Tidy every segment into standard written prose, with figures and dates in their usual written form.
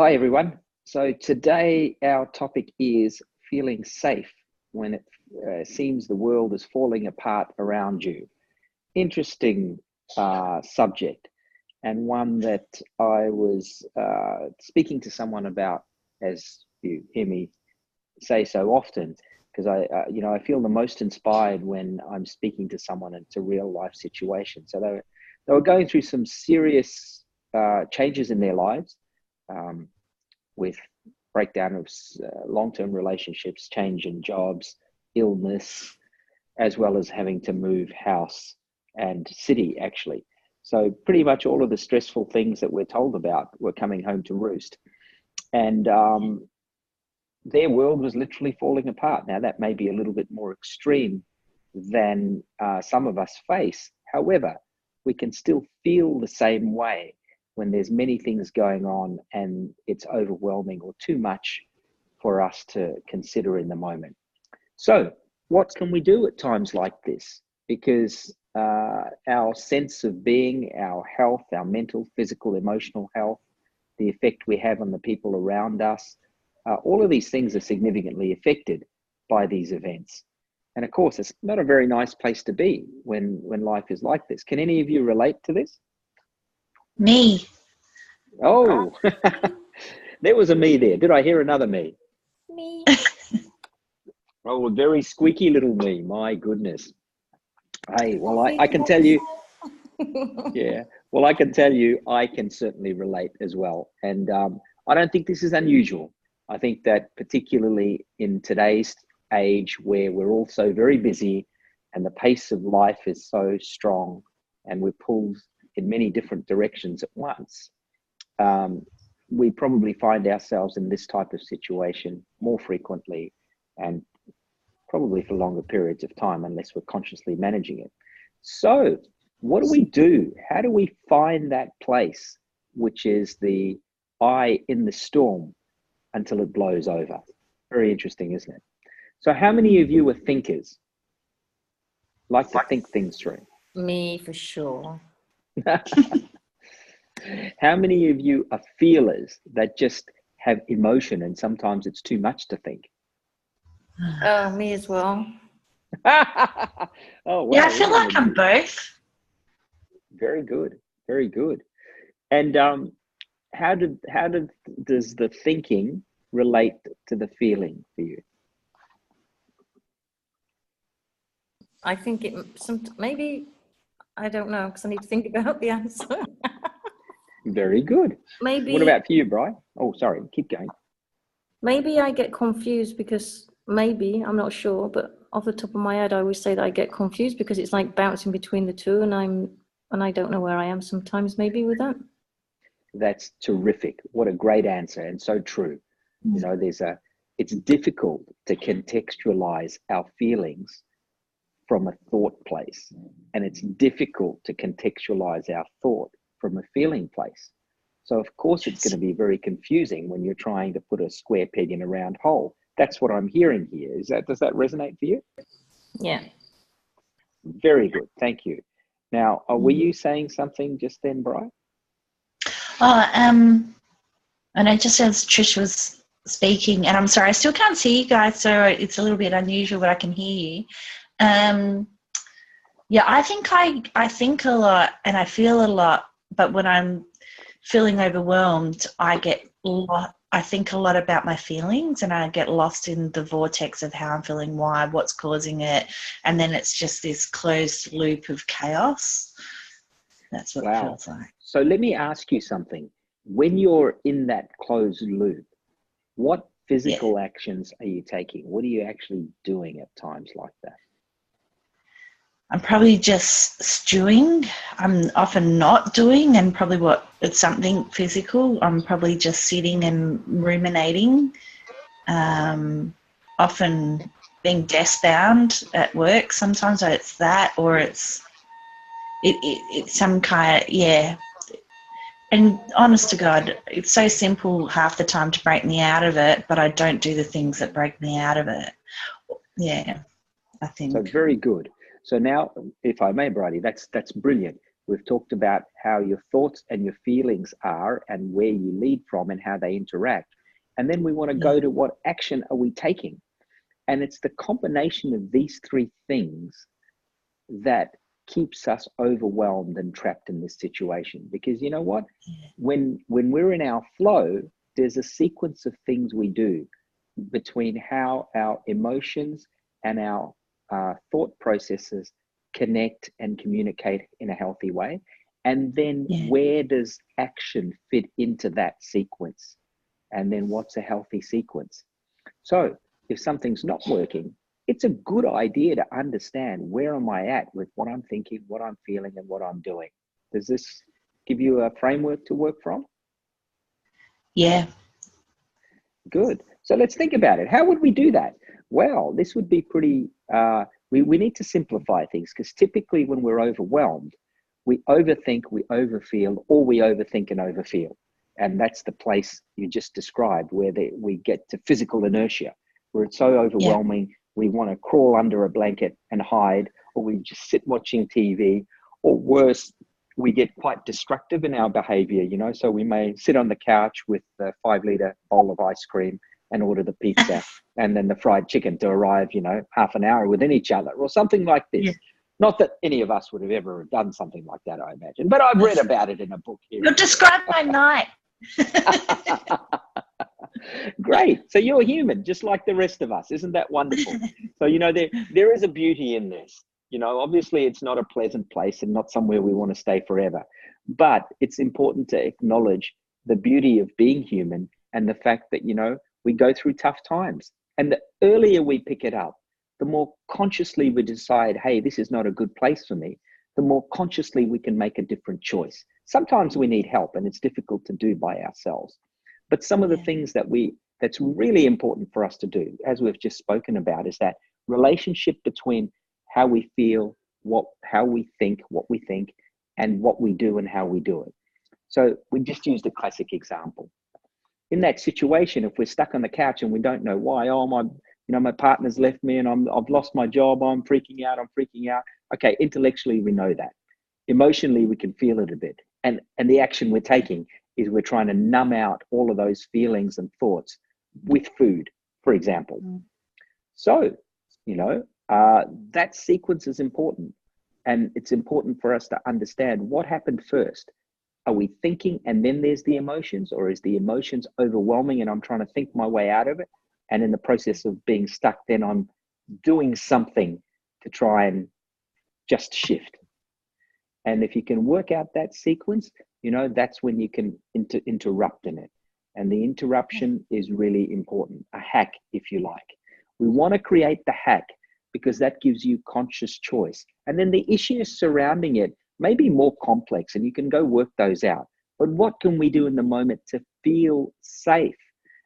Hi, everyone. So today our topic is feeling safe when it seems the world is falling apart around you. Interesting subject, and one that I was speaking to someone about, as you hear me say so often, because I feel the most inspired when I'm speaking to someone and it's a real life situation. So they were going through some serious changes in their lives. With breakdown of long-term relationships, change in jobs, illness, as well as having to move house and city, actually. So pretty much all of the stressful things that we're told about were coming home to roost. And their world was literally falling apart. Now, that may be a little bit more extreme than some of us face. However, we can still feel the same way when there's many things going on and it's overwhelming or too much for us to consider in the moment. So what can we do at times like this? Because our sense of being, our health, our mental, physical, emotional health, the effect we have on the people around us, all of these things are significantly affected by these events. And of course, it's not a very nice place to be when life is like this. Can any of you relate to this? Me. Oh, there was a me there. Did I hear another me? Me. Oh, a very squeaky little me. My goodness. Hey, well, I can tell you, yeah, well, I can tell you, I can certainly relate as well. And I don't think this is unusual. I think that particularly in today's age where we're all so very busy and the pace of life is so strong and we're pulled in many different directions at once, we probably find ourselves in this type of situation more frequently and probably for longer periods of time unless we're consciously managing it. So what do we do? How do we find that place, which is the eye in the storm until it blows over? Very interesting, isn't it? So how many of you are thinkers? Like to think things through? Me for sure. How many of you are feelers that just have emotion and sometimes it's too much to think? Me as well. Oh, wow. Yeah, I feel like I'm both. Very good. Very good. And how does the thinking relate to the feeling for you? I think maybe, I don't know, because I need to think about the answer. Very good. Maybe. What about for you, Bri? Oh, sorry. Keep going. Maybe I get confused because maybe, I'm not sure, but off the top of my head, I always say that I get confused because it's like bouncing between the two and I don't know where I am sometimes, maybe with that. That's terrific. What a great answer, and so true. You know, it's difficult to contextualize our feelings from a thought place, and it's difficult to contextualize our thought from a feeling place. So of course it's going to be very confusing when you're trying to put a square peg in a round hole. That's what I'm hearing here. Does that resonate for you? Yeah. Very good. Thank you. Now, were you saying something just then, Bri? And I just as Trish was speaking, and I'm sorry, I still can't see you guys, so it's a little bit unusual, but I can hear you. Yeah, I think I think a lot and I feel a lot, but when I'm feeling overwhelmed, I think a lot about my feelings and I get lost in the vortex of how I'm feeling, why, what's causing it, and then it's just this closed loop of chaos. That's what it feels like. So let me ask you something. When you're in that closed loop, what physical actions are you taking? What are you actually doing at times like that? I'm probably just stewing. I'm often not doing, and probably it's something physical. I'm probably just sitting and ruminating. Often being desk bound at work. Sometimes it's that, or it's some kind of, yeah. And honest to God, it's so simple half the time to break me out of it, but I don't do the things that break me out of it. Yeah, I think. So very good. So now, if I may, Bridie, that's brilliant. We've talked about how your thoughts and your feelings are and where you lead from and how they interact. And then we want to go to what action are we taking? And it's the combination of these three things that keeps us overwhelmed and trapped in this situation. Because you know what? When we're in our flow, there's a sequence of things we do between how our emotions and our thought processes connect and communicate in a healthy way. And then where does action fit into that sequence? And then what's a healthy sequence? So if something's not working, it's a good idea to understand where am I at with what I'm thinking, what I'm feeling, and what I'm doing. Does this give you a framework to work from? Yeah. Good. So let's think about it. How would we do that? Well, this would be pretty, we need to simplify things, because typically when we're overwhelmed, we overthink, we overfeel, or we overthink and overfeel. And that's the place you just described, where we get to physical inertia, where it's so overwhelming, we want to crawl under a blanket and hide, or we just sit watching TV, or worse, we get quite destructive in our behavior, you know, so we may sit on the couch with a 5-liter bowl of ice cream and order the pizza and then the fried chicken to arrive, you know, half an hour within each other or something like this. Yeah. Not that any of us would have ever done something like that, I imagine, but I've read about it in a book here. You'll describe my night. Great. So you're human, just like the rest of us. Isn't that wonderful? So, you know, there is a beauty in this. You know, obviously it's not a pleasant place and not somewhere we want to stay forever, but it's important to acknowledge the beauty of being human and the fact that, you know, we go through tough times. And the earlier we pick it up, the more consciously we decide, hey, this is not a good place for me, the more consciously we can make a different choice. Sometimes we need help and it's difficult to do by ourselves. But some of the things that's really important for us to do, as we've just spoken about, is that relationship between how we feel, how we think, what we think, and what we do and how we do it. So we just used a classic example. In that situation, if we're stuck on the couch and we don't know why, my partner's left me and I've lost my job, I'm freaking out. Okay, intellectually we know that. Emotionally we can feel it a bit. And the action we're taking is we're trying to numb out all of those feelings and thoughts with food, for example. So, you know, that sequence is important. And it's important for us to understand what happened first. Are we thinking and then there's the emotions, or is the emotions overwhelming and I'm trying to think my way out of it? And in the process of being stuck, then I'm doing something to try and just shift. And if you can work out that sequence, you know, that's when you can interrupt in it. And the interruption is really important, a hack, if you like. We want to create the hack because that gives you conscious choice. And then the issues surrounding it may be more complex and you can go work those out. But what can we do in the moment to feel safe?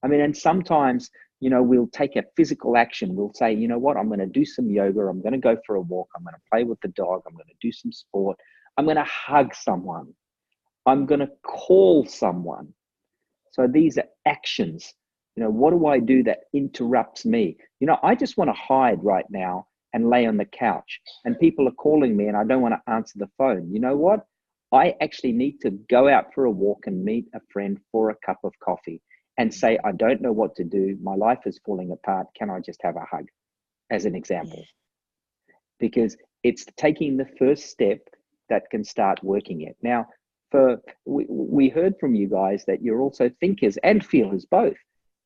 I mean, and sometimes, you know, we'll take a physical action. We'll say, you know what, I'm going to do some yoga. I'm going to go for a walk. I'm going to play with the dog. I'm going to do some sport. I'm going to hug someone. I'm going to call someone. So these are actions. You know, what do I do that interrupts me? You know, I just want to hide right now and lay on the couch and people are calling me and I don't want to answer the phone. You know what? I actually need to go out for a walk and meet a friend for a cup of coffee and say, I don't know what to do. My life is falling apart. Can I just have a hug? As an example. Because it's taking the first step that can start working it. Now, we heard from you guys that you're also thinkers and feelers both.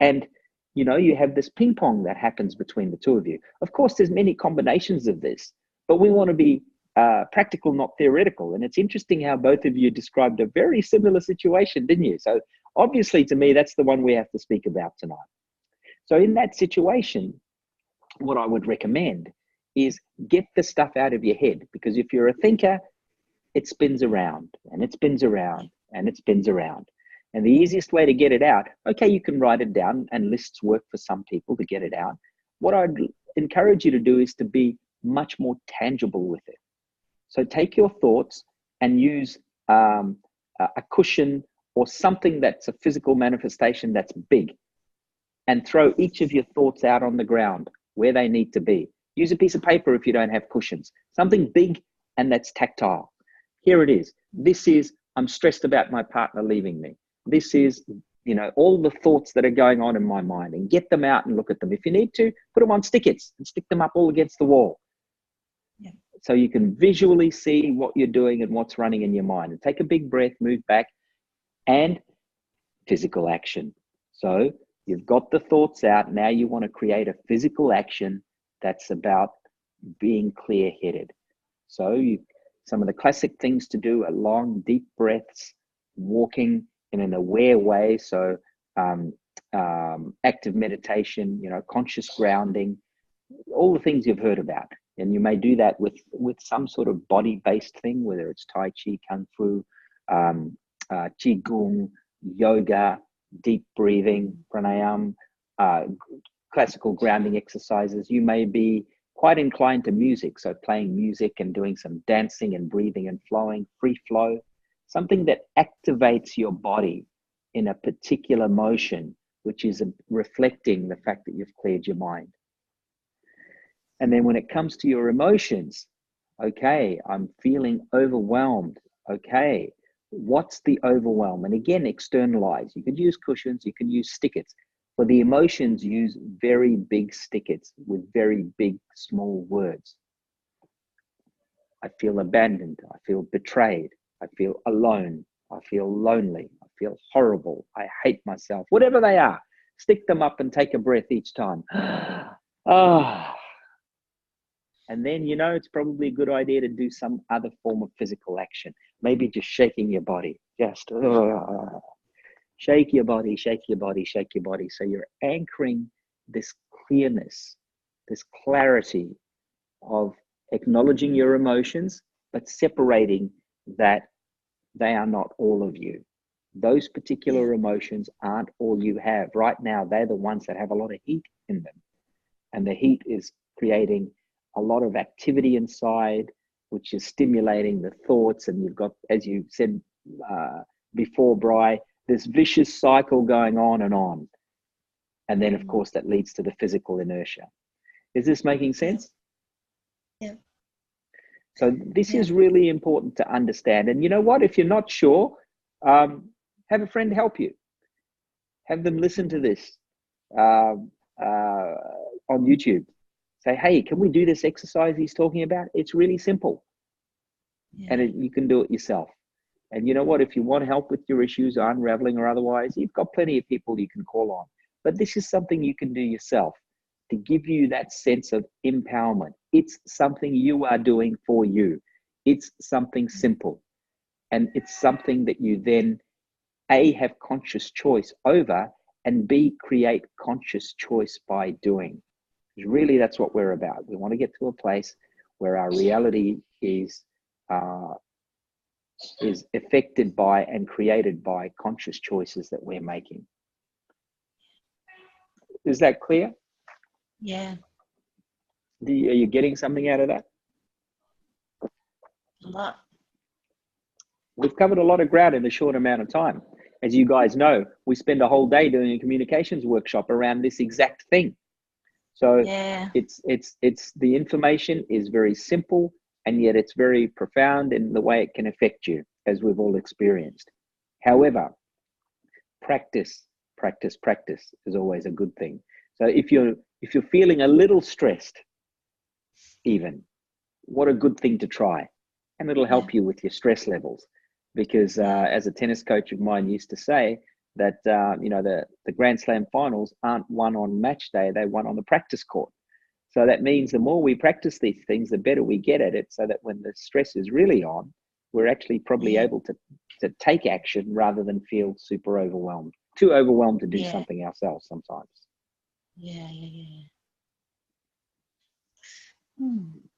And, you know, you have this ping pong that happens between the two of you. Of course, there's many combinations of this, but we want to be practical, not theoretical. And it's interesting how both of you described a very similar situation, didn't you? So obviously, to me, that's the one we have to speak about tonight. So in that situation, what I would recommend is get the stuff out of your head, because if you're a thinker, it spins around and it spins around and it spins around. And the easiest way to get it out, okay, you can write it down and lists work for some people to get it out. What I'd encourage you to do is to be much more tangible with it. So take your thoughts and use a cushion or something that's a physical manifestation that's big, and throw each of your thoughts out on the ground where they need to be. Use a piece of paper if you don't have cushions, something big and that's tactile. Here it is. This is, I'm stressed about my partner leaving me. This is, you know, all the thoughts that are going on in my mind, and get them out and look at them. If you need to, put them on stickers and stick them up all against the wall. Yeah. So you can visually see what you're doing and what's running in your mind. And take a big breath, move back, and physical action. So you've got the thoughts out. Now you want to create a physical action that's about being clear-headed. So some of the classic things to do are long, deep breaths, walking in an aware way. So active meditation, you know, conscious grounding, all the things you've heard about. And you may do that with some sort of body-based thing, whether it's Tai Chi, Kung Fu, Qigong, yoga, deep breathing, pranayam, classical grounding exercises. You may be quite inclined to music, so playing music and doing some dancing and breathing and flowing, free flow, something that activates your body in a particular motion, which is reflecting the fact that you've cleared your mind. And then when it comes to your emotions, okay, I'm feeling overwhelmed. Okay, what's the overwhelm? And again, externalize. You could use cushions, you can use stickers. For the emotions, use very big stickers with very big, small words. I feel abandoned. I feel betrayed. I feel alone. I feel lonely. I feel horrible. I hate myself. Whatever they are, stick them up and take a breath each time. Ah. And then, you know, it's probably a good idea to do some other form of physical action. Maybe just shaking your body. Just shake your body, shake your body, shake your body. So you're anchoring this clearness, this clarity of acknowledging your emotions, but separating that they are not all of you. Those particular emotions aren't all you have. Right now, they're the ones that have a lot of heat in them. And the heat is creating a lot of activity inside, which is stimulating the thoughts. And you've got, as you said before, Bri, this vicious cycle going on and on. And then, of course, that leads to the physical inertia. Is this making sense? Yeah. So this is really important to understand. And you know what? If you're not sure, have a friend help you. Have them listen to this on YouTube. Say, hey, can we do this exercise he's talking about? It's really simple. Yeah. And you can do it yourself. And you know what? If you want help with your issues, unraveling or otherwise, you've got plenty of people you can call on. But this is something you can do yourself to give you that sense of empowerment. It's something you are doing for you. It's something simple. And it's something that you then, A, have conscious choice over, and B, create conscious choice by doing. Because really, that's what we're about. We want to get to a place where our reality is affected by and created by conscious choices that we're making. Is that clear? Yeah. Are you getting something out of that? A lot. We've covered a lot of ground in a short amount of time. As you guys know, we spend a whole day doing a communications workshop around this exact thing. So it's the information is very simple, and yet it's very profound in the way it can affect you, as we've all experienced. However, practice is always a good thing. So if you're feeling a little stressed, even, what a good thing to try. And it'll help you with your stress levels. Because as a tennis coach of mine used to say, that you know, the Grand Slam finals aren't won on match day, they're won on the practice court. So that means the more we practice these things, the better we get at it, so that when the stress is really on, we're actually probably able to take action rather than feel super overwhelmed, too overwhelmed to do something ourselves sometimes.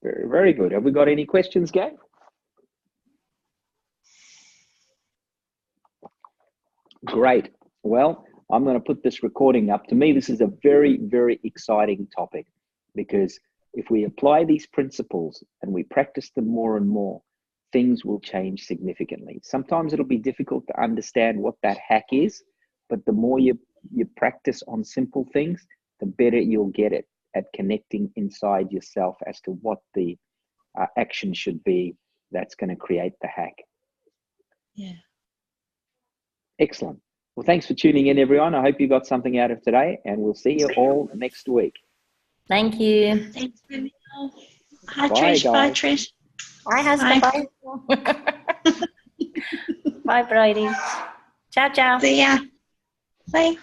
Very, very good. Have we got any questions, Gav? Great. Well, I'm going to put this recording up. To me, this is a very, very exciting topic, because if we apply these principles and we practice them more and more, things will change significantly. Sometimes it'll be difficult to understand what that hack is, but the more you practice on simple things, the better you'll get at connecting inside yourself as to what the action should be that's going to create the hack. Yeah. Excellent. Well, thanks for tuning in, everyone. I hope you got something out of today, and we'll see you all next week. Thank you. Thanks, Danielle. Hi, Bye, Trish. Bye, guys. Trish. Bye, husband. Bye. Bye, Brady. Ciao, ciao. See ya. Bye.